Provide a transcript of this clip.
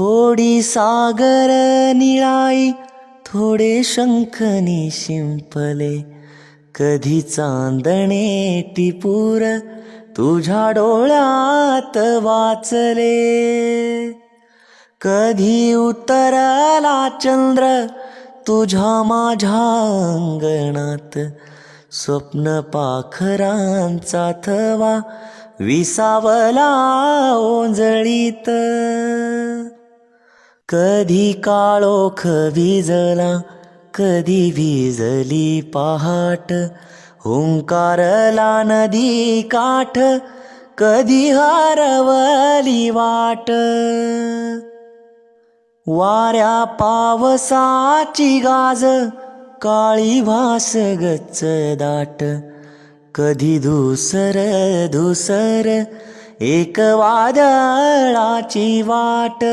थोडी सागर निळाई, थोडे शंखनी शिंपले, कधी चांदणे टिपूर तुझ्या डोळ्यात वाचले. कधी उतरला चंद्र तुझ्या माझ्या अंगणात, स्वप्न पाखरांचा थवा विसावला ओंजळीत. कधी काळोख विजला, कधी विजली पहाट, हुंकारला नदी काठ, कधी हरवली वाट. वाऱ्या पावसाची गाज, काळी भास गच्च दाट, कधी धुसर धुसर एक वादळाची वाट.